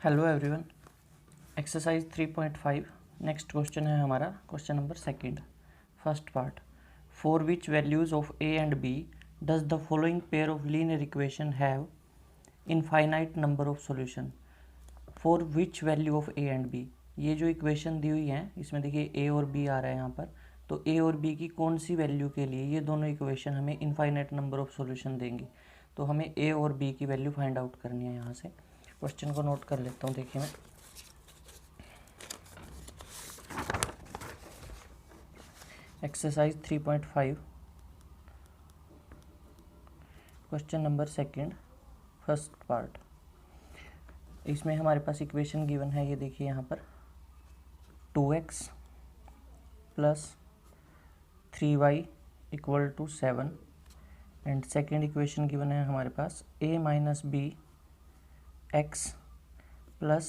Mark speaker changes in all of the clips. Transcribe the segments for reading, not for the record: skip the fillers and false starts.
Speaker 1: Hello everyone. Exercise 3.5 next question है हमारा question number second first part. For which values of A and b does the following pair of linear equation have infinite number of solution. For which value of A and b, ये जो equation दी हुई है इसमें देखिए ए और B आ रहा है यहाँ पर, तो ए और बी की कौन सी वैल्यू के लिए ये दोनों इक्वेशन हमें इनफाइनाइट नंबर ऑफ सॉल्यूशन देंगी। तो हमें ए और बी की वैल्यू फाइंड आउट करनी है। यहाँ से क्वेश्चन को नोट कर लेता हूँ। देखिए मैं exercise 3.5 question number second first part. इसमें हमारे पास इक्वेशन गिवन है, ये देखिए यहाँ पर 2x plus 3y equal to 7 and second equation given है हमारे पास a minus b x plus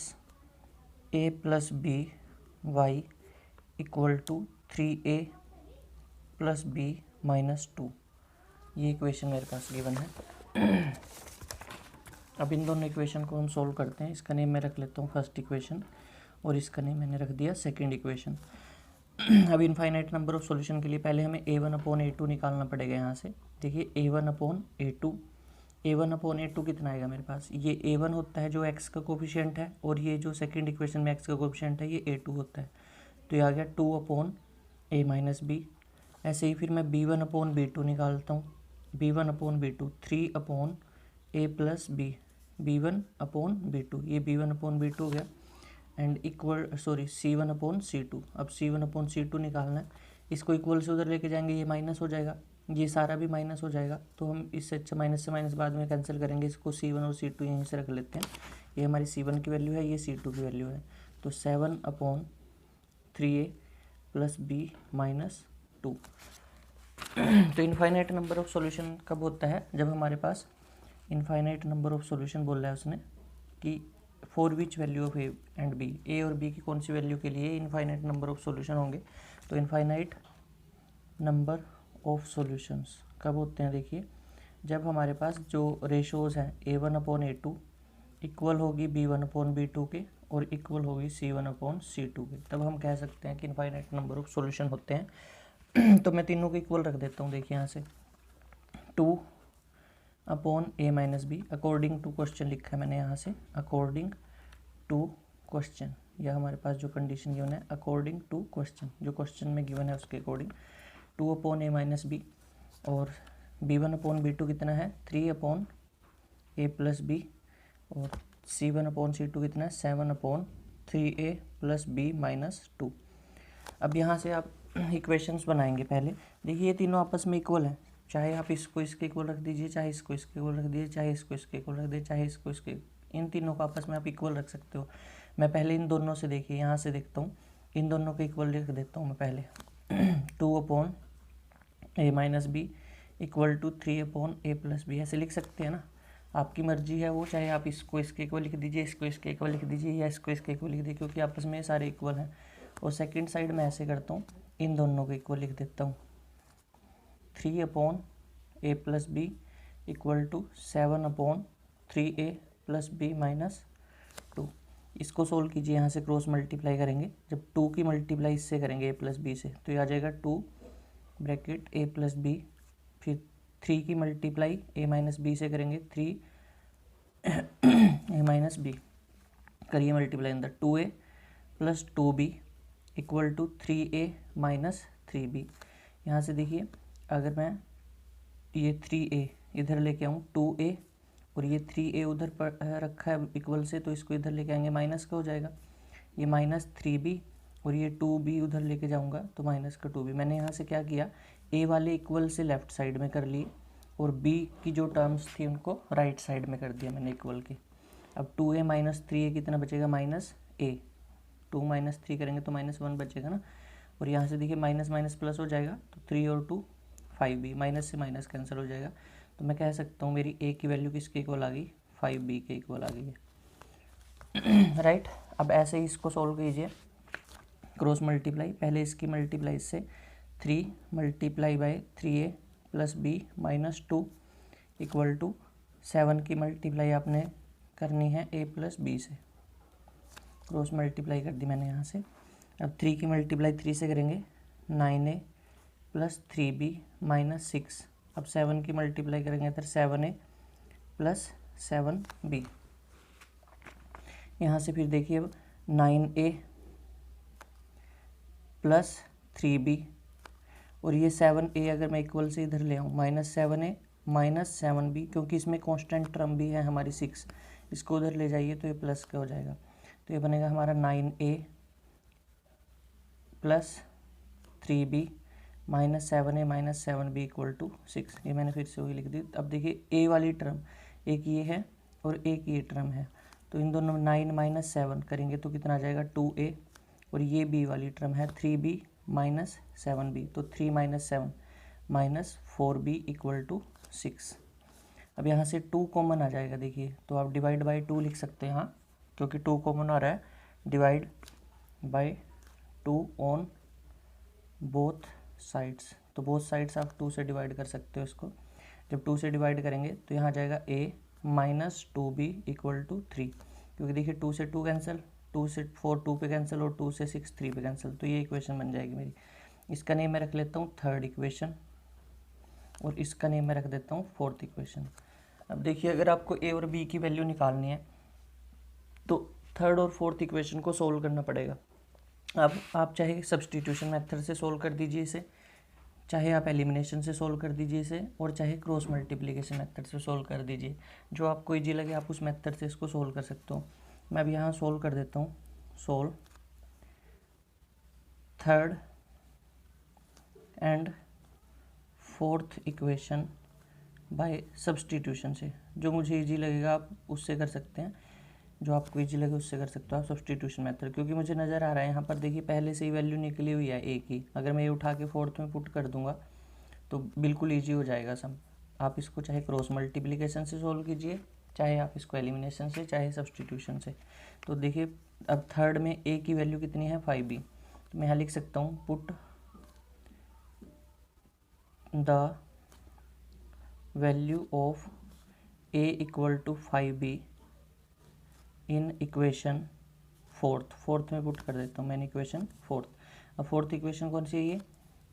Speaker 1: a plus b y equal to 3a plus b minus 2। ये इक्वेशन मेरे पास गिवन है। अब इन दोनों इक्वेशन को हम सोल्व करते हैं। इसका नेम मैं रख लेता हूँ फर्स्ट इक्वेशन और इसका नेम मैंने रख दिया सेकंड इक्वेशन। अब इनफाइनाइट नंबर ऑफ सॉल्यूशन के लिए पहले हमें a1 अपॉन a2 निकालना पड़ेगा। यहाँ से देखिए a1 upon a2, a1 upon a2 कितना आएगा मेरे पास, ये a1 होता है जो x का कोफिशिएंट है और ये जो सेकंड इक्वेशन में x का कोफिशिएंट है ये a2 होता है। तो ये आ गया 2 अपॉन a माइनस बी। ऐसे ही फिर मैं b1 अपॉन b2 निकालता हूँ, b1 upon b2 3 upon a plus b, b1 upon b2, ये b1 अपॉन b2 हो गया and equal c1 upon c2। अब c1 अपॉन c2 निकालना है, इसको इक्वल से उधर लेके जाएंगे, ये माइनस हो जाएगा, ये सारा भी माइनस हो जाएगा। तो हम इससे अच्छा माइनस से माइनस बाद में कैंसिल करेंगे, इसको c1 और c2 यहीं से रख लेते हैं। ये हमारी c1 की वैल्यू है, ये c2 की वैल्यू है। तो 7 upon 3a plus b minus 2। तो इनफाइनाइट नंबर ऑफ सॉल्यूशन कब होता है, जब हमारे पास इनफाइनाइट नंबर ऑफ सॉल्यूशन बोल रहा है उसने कि for which value of A and B, A और बी की कौन सी वैल्यू के लिए इनफाइनाइट नंबर ऑफ सॉल्यूशन होंगे। तो इनफाइनाइट नंबर ऑफ सॉल्यूशंस कब होते हैं, देखिए जब हमारे पास जो रेशोज़ हैं a1 अपॉन a2 इक्वल होगी b1 अपॉन b2 के और इक्वल होगी c1 अपॉन c2 के, तब हम कह सकते हैं कि इनफाइनाइट नंबर ऑफ सॉल्यूशन होते हैं। तो मैं तीनों को इक्वल रख देता हूँ। देखिए यहाँ से 2 upon a minus b according to question लिखा है मैंने यहाँ से, अकॉर्डिंग टू क्वेश्चन, यह हमारे पास जो कंडीशन गिवन है अकॉर्डिंग टू क्वेश्चन, जो क्वेश्चन में गिवन है उसके according 2 upon a minus b और b1 अपॉन b2 कितना है 3 अपॉन a प्लस बी और c1 अपॉन c2 कितना है 7 upon 3a plus b minus 2। अब यहाँ से आप इक्वेशंस बनाएंगे। पहले देखिए ये तीनों आपस में इक्वल हैं, चाहे आप इसको इसके इक्वल रख दीजिए, चाहे इसको इसके इक्वल रख दीजिए, चाहे इसको इसके इक्वल रख दीजिए, चाहे इसको इसके, इन तीनों को आपस में आप इक्वल रख सकते हो। मैं पहले इन दोनों से देखिए यहाँ से देखता हूँ, इन दोनों को इक्वल लिख देता हूँ मैं पहले 2 upon a minus b equal to 3 upon a plus b, ऐसे लिख सकते हैं ना, आपकी मर्जी है वो, चाहे आप इसको इसके इक्वल लिख दीजिए, इसको इसके इक्वल लिख दीजिए या इसको इसके इक्वल लिख दीजिए, क्योंकि आपस में सारे इक्वल हैं। और सेकंड साइड में ऐसे करता हूँ, इन दोनों को इक्वल लिख देता हूँ 3 upon a plus b equal to 7 upon 3a plus b minus 2। इसको सोल्व कीजिए, यहाँ से क्रॉस मल्टीप्लाई करेंगे, जब 2 की मल्टीप्लाई इससे करेंगे a प्लस बी से तो ये आ जाएगा 2 ब्रैकेट a प्लस बी, फिर 3 की मल्टीप्लाई a माइनस बी से करेंगे 3 a माइनस बी, करिए मल्टीप्लाई अंदर 2a plus 2b equal to 3a minus 3b। यहाँ से देखिए अगर मैं ये 3a इधर लेके आऊँ 2a और ये 3a उधर पर रखा है इक्वल से, तो इसको इधर लेके आएंगे माइनस का हो जाएगा, ये माइनस 3b और ये 2b उधर लेके जाऊँगा तो माइनस का 2b। मैंने यहाँ से क्या किया, a वाले इक्वल से लेफ़्ट साइड में कर लिए और b की जो टर्म्स थी उनको राइट साइड में कर दिया मैंने इक्वल के। अब 2a माइनस 3a कितना बचेगा माइनस a, 2 माइनस 3 करेंगे तो -1 बचेगा ना, और यहाँ से देखिए माइनस माइनस प्लस हो जाएगा तो 3 और 2 5b, माइनस से माइनस कैंसिल हो जाएगा। तो मैं कह सकता हूँ मेरी a की वैल्यू किसके इक्वल आ गई, 5b के इक्वल आ गई है। राइट, अब ऐसे ही इसको सोल्व कीजिए, क्रॉस मल्टीप्लाई, पहले इसकी मल्टीप्लाई इससे 3 multiply by 3a plus b minus 2 equal to 7 की मल्टीप्लाई आपने करनी है a प्लस बी से, क्रॉस मल्टीप्लाई कर दी मैंने यहाँ से। अब 3 की मल्टीप्लाई 3 से करेंगे 9a प्लस 3b माइनस 6। अब 7 की मल्टीप्लाई करेंगे तो 7a प्लस 7b। यहाँ से फिर देखिए अब 9a प्लस 3b और ये 7a अगर मैं इक्वल से इधर ले आऊँ माइनस 7a माइनस 7b, क्योंकि इसमें कांस्टेंट टर्म भी है हमारी 6, इसको उधर ले जाइए तो ये प्लस का हो जाएगा। तो ये बनेगा हमारा 9a plus 3b minus 7a minus 7b equal to 6। ये मैंने फिर से वही लिख दी। अब देखिए a वाली टर्म एक ये है और एक ये टर्म है, तो इन दोनों 9 माइनस 7 करेंगे तो कितना आ जाएगा 2a, और ये b वाली टर्म है 3b माइनस 7b, तो 3 minus 7 minus 4b equal to 6। अब यहाँ से 2 कॉमन आ जाएगा देखिए, तो आप डिवाइड बाई 2 लिख सकते हैं यहाँ, क्योंकि 2 कॉमन आ रहा है। Divide by 2 on both sides, तो बोथ साइड्स आप 2 से डिवाइड कर सकते हो इसको। जब 2 से डिवाइड करेंगे तो यहाँ आ जाएगा a minus 2b equal to 3, क्योंकि देखिए 2 से 2 कैंसिल, 2 से 4 2 पे कैंसिल और 2 से 6 3 पे कैंसिल, तो ये इक्वेशन बन जाएगी मेरी। इसका नेम मैं रख लेता हूँ थर्ड इक्वेशन और इसका नेम मैं रख देता हूँ फोर्थ इक्वेशन। अब देखिए अगर आपको a और b की वैल्यू निकालनी है तो थर्ड और फोर्थ इक्वेशन को सोल्व करना पड़ेगा। अब आप चाहे सब्स्टिट्यूशन मेथड से सोल्व कर दीजिए इसे, चाहे आप एलिमिनेशन से सोल्व कर दीजिए इसे, और चाहे क्रॉस मल्टीप्लिकेशन मेथड से सोल्व कर दीजिए। जो आपको ईजी लगे आप उस मेथड से इसको सोल्व कर सकते हो। मैं अब यहाँ सोल्व कर देता हूँ। Solve third and fourth equation by substitution से। जो मुझे ईजी लगेगा आप उससे कर सकते हैं, जो आपको ईजी लगे उससे कर सकते हो आप सब्स्टिट्यूशन मेथड, क्योंकि मुझे नज़र आ रहा है यहाँ पर देखिए पहले से ही वैल्यू निकली हुई है a की। अगर मैं ये उठा के फोर्थ में पुट कर दूंगा तो बिल्कुल ईजी हो जाएगा सम। आप इसको चाहे क्रॉस मल्टीप्लिकेशन से सोल्व कीजिए, चाहे आप इसको एलिमिनेशन से, चाहे सब्स्टिट्यूशन से। तो देखिए अब थर्ड में a की वैल्यू कितनी है 5b, तो मैं यहाँ लिख सकता हूँ put the value of a equal to 5b in equation fourth में पुट कर देता हूँ मैंने इक्वेशन फोर्थ। अब फोर्थ इक्वेशन कौन सी है ये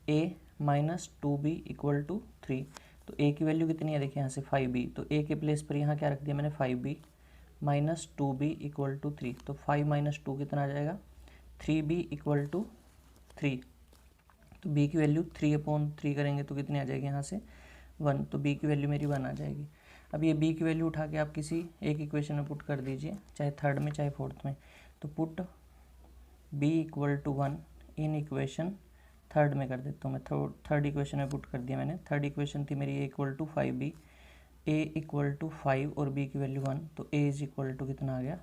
Speaker 1: a minus 2b equal to 3। तो a की वैल्यू कितनी है देखिए यहाँ से 5b, तो a के प्लेस पर यहाँ क्या रख दिया मैंने 5b minus 2b equal to 3। तो 5 माइनस 2 कितना आ जाएगा 3b इक्वल टू 3। तो b की वैल्यू 3/3 करेंगे तो कितनी आ जाएगी यहाँ से 1, तो b की वैल्यू मेरी 1 आ जाएगी। अब ये b की वैल्यू उठा के आप किसी एक इक्वेशन में पुट कर दीजिए, चाहे थर्ड में चाहे फोर्थ में। तो put b equal to 1 in equation third में कर देता हूँ मैं। थर्ड इक्वेशन में पुट कर दिया मैंने। थर्ड इक्वेशन थी मेरी a equal to 5b, a equal to 5 और b की वैल्यू 1, तो a इज इक्वल टू कितना आ गया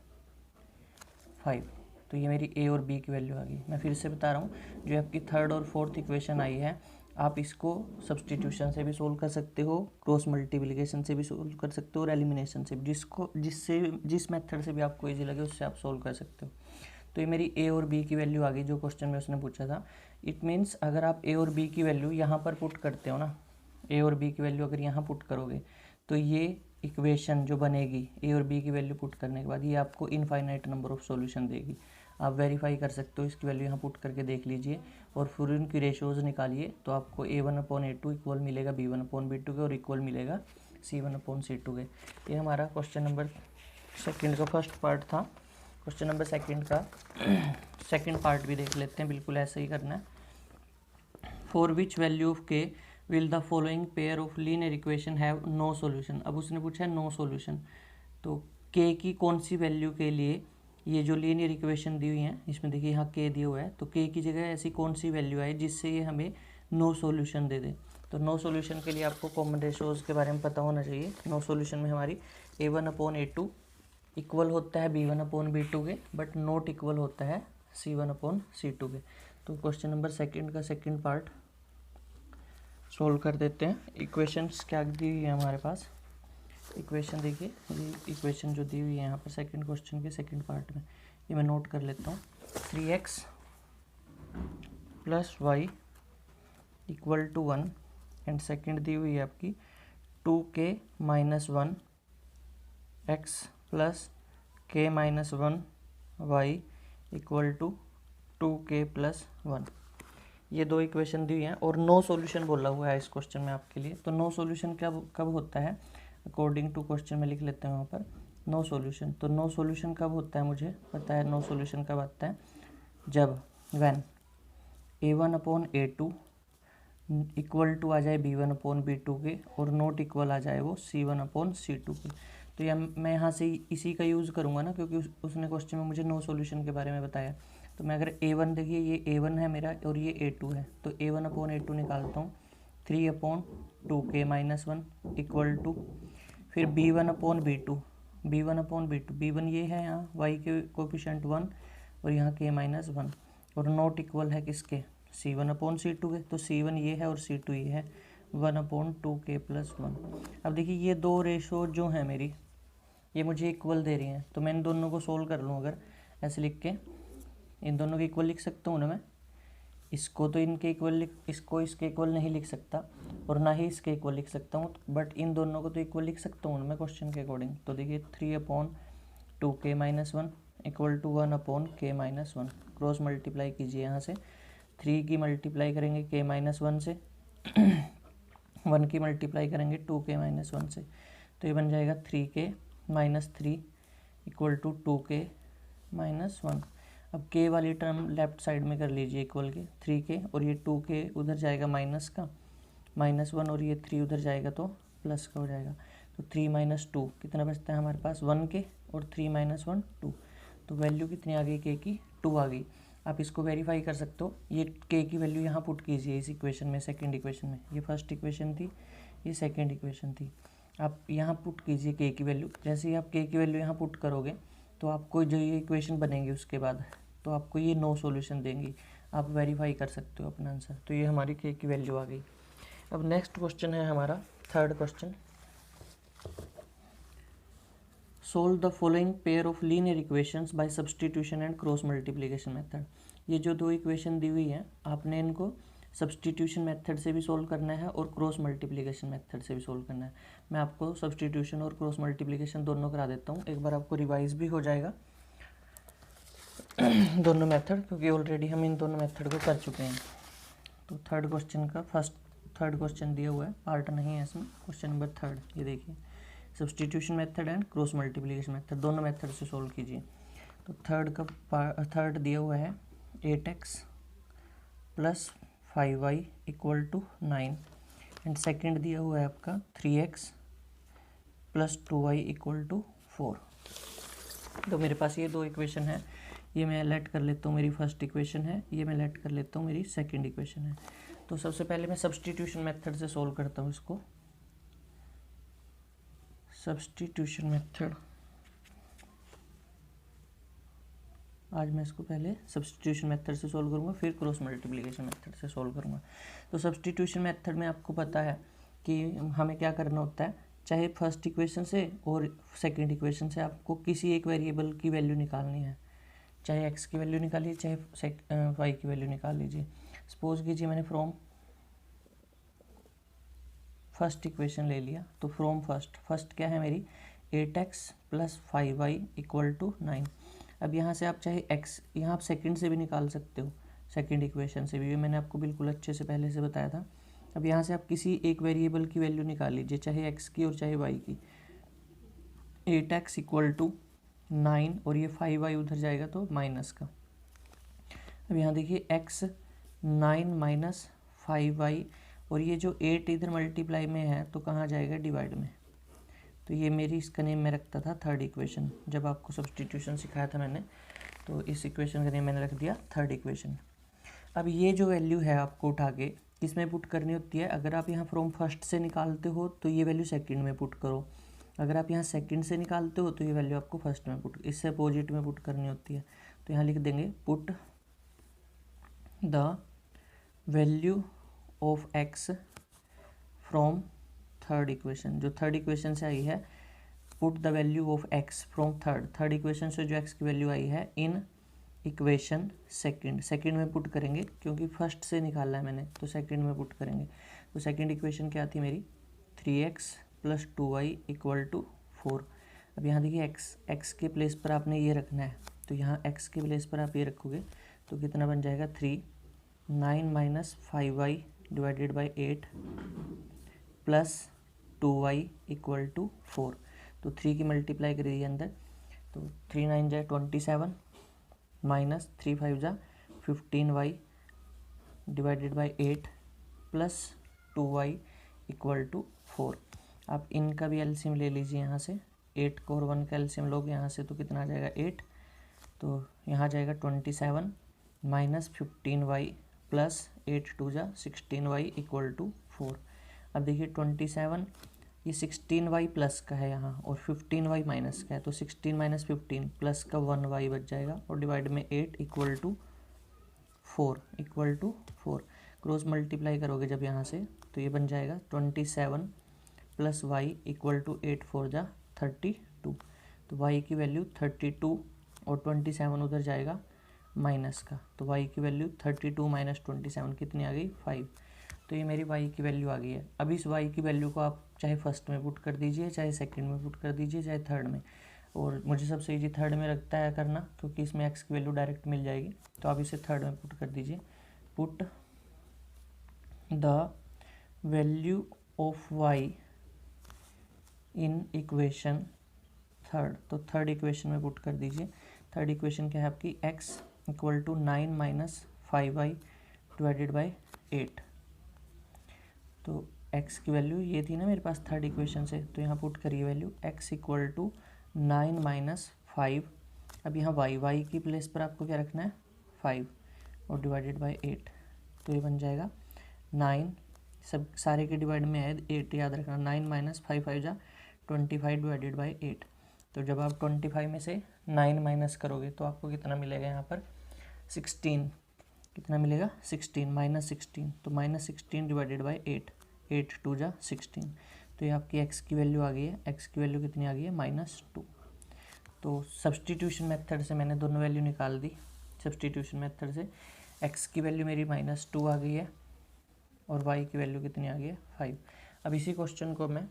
Speaker 1: 5। तो ये मेरी a और b की वैल्यू आ गई। मैं फिर से बता रहा हूँ, जो आपकी थर्ड और फोर्थ इक्वेशन आई है आप इसको सब्स्टिट्यूशन से भी सोल्व कर सकते हो, क्रॉस मल्टीप्लिकेशन से भी सोल्व कर सकते हो और एलिमिनेशन से भी, जिस मेथड से भी आपको इजी लगे उससे आप सोल्व कर सकते हो। तो ये मेरी a और b की वैल्यू आ गई जो क्वेश्चन में उसने पूछा था। इट मीन्स अगर आप a और b की वैल्यू यहाँ पर पुट करते हो ना, a और b की वैल्यू अगर यहाँ पुट करोगे तो ये इक्वेशन जो बनेगी a और b की वैल्यू पुट करने के बाद ये आपको इनफाइनाइट नंबर ऑफ सॉल्यूशन देगी। आप वेरीफाई कर सकते हो, इसकी वैल्यू यहाँ पुट करके देख लीजिए और फिर उनकी रेशोज़ निकालिए, तो आपको a1/a2 इक्वल मिलेगा b1/b2 के और इक्वल मिलेगा c1/c2 के। ये हमारा क्वेश्चन नंबर सेकंड का फर्स्ट पार्ट था। क्वेश्चन नंबर सेकंड का सेकंड पार्ट भी देख लेते हैं, बिल्कुल ऐसे ही करना है। For which value of k will the following pair of linear equation have no solution. अब उसने पूछा है नो सॉल्यूशन, तो k की कौन सी वैल्यू के लिए ये जो लीनियर इक्वेशन दी हुई है इसमें देखिए यहाँ k दिया हुआ है, तो k की जगह ऐसी कौन सी वैल्यू आए जिससे ये हमें नो सॉल्यूशन दे दे। तो नो सॉल्यूशन के लिए आपको कॉमन रेशोज़ के बारे में पता होना चाहिए। नो सॉल्यूशन में हमारी a1/a2 इक्वल होता है b1/b2 के, बट नॉट इक्वल होता है c1/c2 के। तो क्वेश्चन नंबर सेकंड का सेकंड पार्ट सोल्व कर देते हैं। इक्वेशंस क्या दी हुई है हमारे पास, इक्वेशन देखिए, ये इक्वेशन जो दी हुई है यहाँ पर सेकंड क्वेश्चन के सेकंड पार्ट में, ये मैं नोट कर लेता हूँ। 3x plus y equal to 1 and second दी हुई है आपकी 2k minus 1 x plus k minus 1 y equal to 2k+1। ये दो इक्वेशन दी हुई हैं और नो सॉल्यूशन बोला हुआ है इस क्वेश्चन में आपके लिए। तो नो सॉल्यूशन कब होता है, अकॉर्डिंग टू क्वेश्चन में लिख लेते हैं वहाँ पर नो सॉल्यूशन। तो नो सॉल्यूशन कब होता है, मुझे पता है नो सॉल्यूशन कब आता है, जब व्हेन a1/a2 इक्वल टू आ जाए b1/b2 के और नॉट इक्वल आ जाए वो c1/c2 के। तो या मैं यहाँ से इसी का यूज़ करूँगा ना, क्योंकि उसने क्वेश्चन में मुझे नो सॉल्यूशन के बारे में बताया। तो मैं अगर a1 देखिए, ये a1 है मेरा और ये a2 है, तो a1/a2 निकालता हूँ 3/2k-1 इक्वल टू फिर b1/b2, b1 ये है यहाँ y के कोफिशिएंट 1 और यहाँ k-1 और नॉट इक्वल है किसके, c1/c2 के। तो c1 ये है और c2 ये है 1/2k+1। अब देखिए ये दो रेशो जो है मेरी, ये मुझे इक्वल दे रही हैं, तो मैं इन दोनों को सोल्व कर लूँ अगर ऐसे लिख के, इन दोनों को इक्वल लिख सकता हूँ ना मैं। इसको तो इनके इक्वल इसको इसके इक्वल नहीं लिख सकता और ना ही इसके इक्वल लिख सकता हूँ, बट इन दोनों को तो इक्वल लिख सकता हूँ ना मैं क्वेश्चन के अकॉर्डिंग। तो देखिए 3/2k-1 equal to 1/k-1। Cross multiply कीजिए यहाँ से, 3 की मल्टीप्लाई करेंगे k-1 से 1 की मल्टीप्लाई करेंगे 2k-1 से, तो ये बन जाएगा 3k-3 इक्वल टू 2k-1। अब k वाली टर्म लेफ्ट साइड में कर लीजिए इक्वल के 3k और ये 2k उधर जाएगा माइनस का -1 और ये 3 उधर जाएगा तो प्लस का हो जाएगा। तो 3 - 2 कितना बचता है हमारे पास 1k और 3 - 1 2। तो वैल्यू कितनी आ गई k की 2 आ गई। आप इसको वेरीफाई कर सकते हो, ये k की वैल्यू यहाँ पुट कीजिए इस इक्वेशन में, सेकंड इक्वेशन में। ये फर्स्ट इक्वेशन थी, ये सेकंड इक्वेशन थी। आप यहाँ पुट कीजिए k की वैल्यू। जैसे ही आप k की वैल्यू यहाँ पुट करोगे तो आपको जो ये इक्वेशन बनेंगी उसके बाद, तो आपको ये नो सॉल्यूशन देंगी। आप वेरीफाई कर सकते हो अपना आंसर। तो ये हमारी k की वैल्यू आ गई। अब नेक्स्ट क्वेश्चन है हमारा third question. Solve the following pair of linear equations by substitution and cross multiplication method. ये जो दो इक्वेशन दी हुई हैं, आपने इनको सब्सटीट्यूशन मेथड से भी सोल्व करना है और क्रॉस मल्टीप्लिकेशन मेथड से भी सोल्व करना है। मैं आपको सब्सटीट्यूशन और क्रॉस मल्टीप्लिकेशन दोनों करा देता हूँ, एक बार आपको रिवाइज भी हो जाएगा दोनों मेथड, क्योंकि ऑलरेडी हम इन दोनों मेथड को कर चुके हैं। तो थर्ड क्वेश्चन दिया हुआ है, पार्ट नहीं है इसमें, क्वेश्चन नंबर थर्ड। ये देखिए substitution method and cross multiplication method, दोनों मेथड से सोल्व कीजिए। तो थर्ड दिया हुआ है 8x + 5y = 9 एंड सेकंड दिया हुआ है आपका 3x + 2y = 4। तो मेरे पास ये दो इक्वेशन है, ये मैं लेट कर लेता हूँ मेरी फर्स्ट इक्वेशन है, ये मैं लेट कर लेता हूँ मेरी सेकंड इक्वेशन है। तो सबसे पहले मैं सब्सटीट्यूशन मेथड से सोल्व करता हूँ इसको। सब्सटीट्यूशन मेथड, आज मैं इसको पहले सब्सटीट्यूशन मेथड से सोल्व करूँगा, फिर क्रॉस मल्टीप्लिकेशन मेथड से सोल्व करूँगा। तो सब्सटीट्यूशन मेथड में आपको पता है कि हमें क्या करना होता है, चाहे फर्स्ट इक्वेशन से और सेकंड इक्वेशन से आपको किसी एक वेरिएबल की वैल्यू निकालनी है। चाहे x की वैल्यू निकालिए, चाहे y की वैल्यू निकाल लीजिए। सपोज कीजिए मैंने फ्रॉम फर्स्ट इक्वेशन ले लिया, तो फ्रॉम फर्स्ट क्या है मेरी 8x + 5y = 9। अब यहाँ से आप चाहे x, यहाँ आप सेकंड से भी निकाल सकते हो, सेकंड इक्वेशन से भी, ये मैंने आपको बिल्कुल अच्छे से पहले से बताया था। अब यहाँ से आप किसी एक वेरिएबल की वैल्यू निकाल लीजिए, चाहे x की और चाहे y की। 8x = 9 और ये 5y उधर जाएगा तो माइनस का। अब यहाँ देखिए x 9 - 5y और ये जो 8 इधर मल्टीप्लाई में है तो कहाँ जाएगा, डिवाइड में। तो ये मेरी इसका नेम मैं रखता था थर्ड इक्वेशन, जब आपको सब्सटीट्यूशन सिखाया था मैंने, तो इस इक्वेशन का नेम मैंने रख दिया थर्ड इक्वेशन। अब ये जो वैल्यू है आपको उठा के किसमें पुट करनी होती है, अगर आप यहाँ फ्रॉम फर्स्ट से निकालते हो तो ये वैल्यू सेकंड में पुट करो, अगर आप यहाँ सेकंड से निकालते हो तो ये वैल्यू आपको फर्स्ट में पुट, इससे अपोजिट में पुट करनी होती है। तो यहाँ लिख देंगे put the value of x from third equation, जो थर्ड इक्वेशन से आई है, put the value of x from third equation से जो x की वैल्यू आई है इन इक्वेशन सेकंड में पुट करेंगे, क्योंकि फर्स्ट से निकाला है मैंने तो सेकंड में पुट करेंगे। तो सेकंड इक्वेशन क्या थी मेरी 3x + 2y = 4। अब यहाँ देखिए x के प्लेस पर आपने ये रखना है तो यहाँ x के प्लेस पर आप ये रखोगे तो कितना बन जाएगा 3, 9 minus 5y divided by 8 plus 2y equal to 4। तो 3 की मल्टीप्लाई करिए अंदर, तो 3 9 जाए 27 माइनस 3 5 जा 15y divided by 8 plus 2y equal to 4। आप इनका भी एलसीएम ले लीजिए यहाँ से, 8 को और 1 का एलसीएम लोगे यहाँ से तो कितना आ जाएगा 8, तो यहाँ जाएगा 27 माइनस 15y प्लस 8 2 जा 16y इक्वल टू 4। अब देखिए 27 ये 16y प्लस का है यहाँ और 15y माइनस का है, तो 16 माइनस 15 प्लस का 1y बच जाएगा और डिवाइड में 8 इक्वल टू 4 क्रॉस मल्टीप्लाई करोगे जब यहाँ से तो ये बन जाएगा 27 प्लस वाई इक्वल टू 8 4 जा 32। तो y की वैल्यू 32 और 27 उधर जाएगा माइनस का, तो y की वैल्यू 32 माइनस 27 कितनी आ गई 5। तो ये मेरी y की वैल्यू आ गई है। अब इस y की वैल्यू को आप चाहे फर्स्ट में पुट कर दीजिए, चाहे सेकंड में पुट कर दीजिए, चाहे थर्ड में, और मुझे सबसे ईजी थर्ड में लगता है करना क्योंकि इसमें x की वैल्यू डायरेक्ट मिल जाएगी। तो आप इसे थर्ड में पुट कर दीजिए। Put the value of y in equation third, तो थर्ड इक्वेशन में पुट कर दीजिए। थर्ड इक्वेशन क्या है आपकी, x equal to 9 minus 5y divided by 8। तो x की वैल्यू ये थी ना मेरे पास थर्ड इक्वेशन से, तो यहाँ पुट करिए value x equal to 9 minus 5। अब यहाँ y की प्लेस पर आपको क्या रखना है 5 और डिवाइडेड बाई 8, तो ये बन जाएगा 9, सब सारे के डिवाइड में है 8 याद रखना, 9 माइनस 5 5 जा 25 डिवाइडेड बाई 8। तो जब आप 25 में से 9 माइनस करोगे तो आपको कितना मिलेगा यहाँ पर 16, कितना मिलेगा 16 माइनस 16, तो माइनस 16 डिवाइडेड बाई 8, 8 2 जा 16। तो ये आपकी x की वैल्यू आ गई है। x की वैल्यू कितनी आ गई है -2। तो सब्सटीट्यूशन मेथड से मैंने दोनों वैल्यू निकाल दी। सब्सटीट्यूशन मेथड से x की वैल्यू मेरी -2 आ गई है और y की वैल्यू कितनी आ गई है 5। अब इसी क्वेश्चन को मैं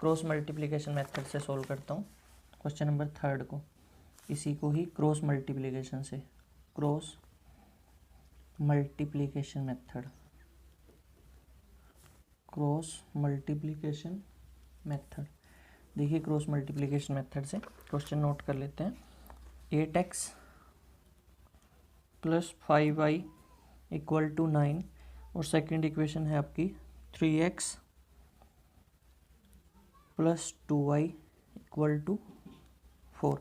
Speaker 1: क्रॉस मल्टीप्लिकेशन मेथड से सोल्व करता हूँ। क्वेश्चन नंबर थर्ड को इसी को ही क्रॉस मल्टीप्लिकेशन से, cross multiplication method, cross multiplication method. देखिए क्रॉस मल्टीप्लिकेशन मेथड से क्वेश्चन नोट कर लेते हैं। 8x plus 5y equal to 9 और सेकेंड इक्वेशन है आपकी 3x plus 2y equal to 4।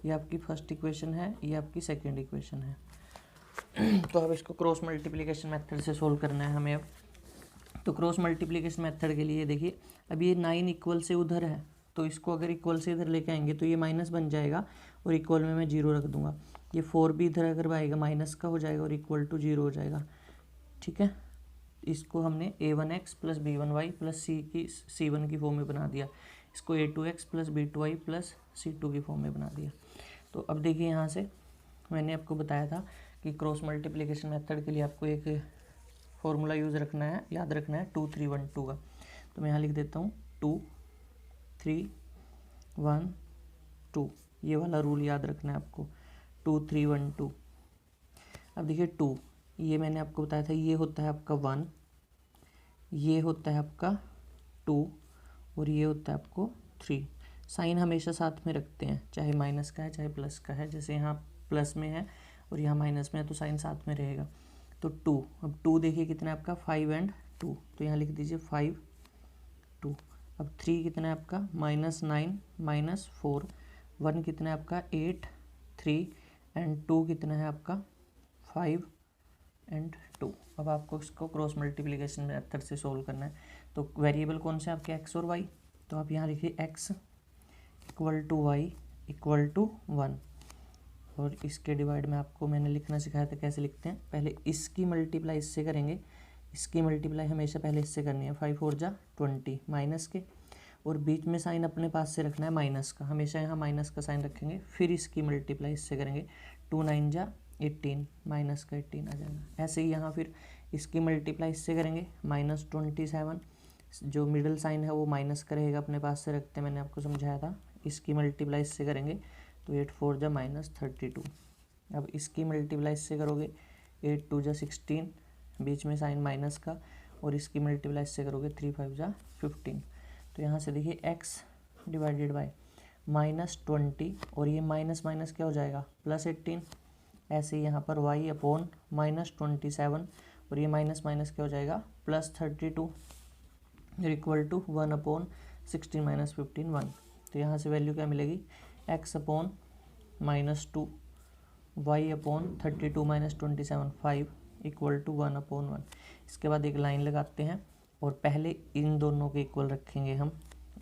Speaker 1: ये आपकी फर्स्ट इक्वेशन है, ये आपकी सेकेंड इक्वेशन है। तो अब इसको क्रॉस मल्टीप्लिकेशन मेथड से सोल्व करना है हमें। अब तो क्रॉस मल्टीप्लिकेशन मेथड के लिए देखिए, अब ये 9 इक्वल से उधर है, तो इसको अगर इक्वल से इधर लेके आएंगे तो ये माइनस बन जाएगा और इक्वल में मैं 0 रख दूंगा। ये 4 भी इधर अगर आएगा माइनस का हो जाएगा और इक्वल टू 0 हो जाएगा। ठीक है, इसको हमने a1x plus b1y plus c1 की फॉर्म में बना दिया। इसको a2x plus b2y plus c2 की फॉर्म में बना दिया। तो अब देखिए यहाँ से मैंने आपको बताया था कि क्रॉस मल्टीप्लिकेशन मेथड के लिए आपको एक फॉर्मूला यूज़ रखना है, याद रखना है 2 3 1 2 का। तो मैं यहाँ लिख देता हूँ 2 3 1 2, ये वाला रूल याद रखना है आपको, 2 3 1 2। अब देखिए 2, ये मैंने आपको बताया था, ये होता है आपका 1, ये होता है आपका 2 और ये होता है आपको 3। साइन हमेशा साथ में रखते हैं, चाहे माइनस का है चाहे प्लस का है। जैसे यहाँ प्लस में है और यहाँ माइनस में है तो साइन साथ में रहेगा। तो 2, अब 2 देखिए कितना है आपका 5 एंड 2, तो यहाँ लिख दीजिए 5 2। अब 3 कितना है आपका -9 -4, 1 कितना है आपका 8 3 एंड 2 कितना है आपका 5 एंड 2। अब आपको इसको क्रॉस मल्टीप्लिकेशन मेथड से सोल्व करना है। तो वेरिएबल कौन से आपके x और y, तो आप यहाँ लिखिए x equal to y equal to 1 और इसके डिवाइड में आपको मैंने लिखना सिखाया था कैसे लिखते हैं। पहले इसकी मल्टीप्लाई इससे करेंगे, इसकी मल्टीप्लाई हमेशा पहले इससे करनी है, 5 4 जा 20 माइनस के, और बीच में साइन अपने पास से रखना है माइनस का, हमेशा यहाँ माइनस का साइन रखेंगे। फिर इसकी मल्टीप्लाई इससे करेंगे, 2 9 जा 18 माइनस का 18 आ जाएगा। ऐसे ही यहाँ फिर इसकी मल्टीप्लाई इससे करेंगे -27, जो मिडल साइन है वो माइनस का रहेगा, अपने पास से रखते हैं, मैंने आपको समझाया था। इसकी मल्टीप्लाई इससे करेंगे तो 8 4 जा -32। अब इसकी मल्टीप्लाई इससे करोगे 8 2 जा 16, बीच में साइन माइनस का, और इसकी मल्टीप्लाई इससे करोगे 3 5 जा 15। तो यहाँ से देखिए x डिवाइडेड बाय -20, और ये माइनस माइनस क्या हो जाएगा +18। ऐसे ही यहाँ पर y अपॉन -27, और ये माइनस माइनस क्या हो जाएगा +32, इक्वल टू 1 अपॉन 16 - 15 1। तो यहाँ से वैल्यू क्या मिलेगी, x upon -2, y upon 32 - 27 5, equal to 1 upon 1। इसके बाद एक लाइन लगाते हैं और पहले इन दोनों के इक्वल रखेंगे हम,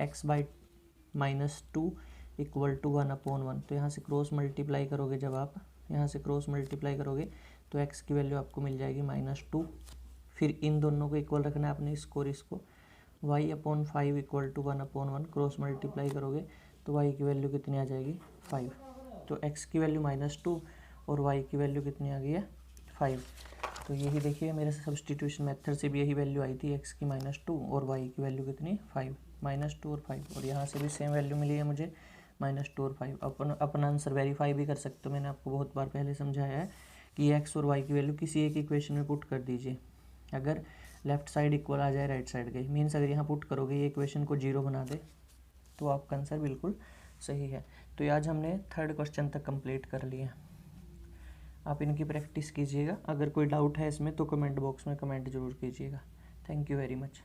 Speaker 1: x/-2 इक्वल टू 1 अपॉन 1। तो यहाँ से क्रॉस मल्टीप्लाई करोगे, जब आप यहाँ से क्रॉस मल्टीप्लाई करोगे तो x की वैल्यू आपको मिल जाएगी -2। फिर इन दोनों को इक्वल रखना है अपने इसको और इसको, y/5 equal to 1 upon 1, cross multiply करोगे तो y की वैल्यू कितनी आ जाएगी 5। तो x की वैल्यू -2 और y की वैल्यू कितनी आ गई है 5। तो यही देखिए मेरे सब्सटीट्यूशन मेथड से भी यही वैल्यू आई थी, x की -2 और y की वैल्यू कितनी 5, -2 और 5, और यहाँ से भी सेम वैल्यू मिली है मुझे -2 और 5। अपना आंसर वेरीफाई भी कर सकते हो, मैंने आपको बहुत बार पहले समझाया है कि x और y की वैल्यू किसी एक इक्वेशन में पुट कर दीजिए। अगर लेफ्ट साइड इक्वल आ जाए राइट साइड के, मीन्स अगर यहाँ पुट करोगे ये इक्वेशन को 0 बना दे, तो आपका आंसर बिल्कुल सही है। तो आज हमने 3rd क्वेश्चन तक कंप्लीट कर लिए। आप इनकी प्रैक्टिस कीजिएगा, अगर कोई डाउट है इसमें तो कमेंट बॉक्स में कमेंट जरूर कीजिएगा। Thank you very much.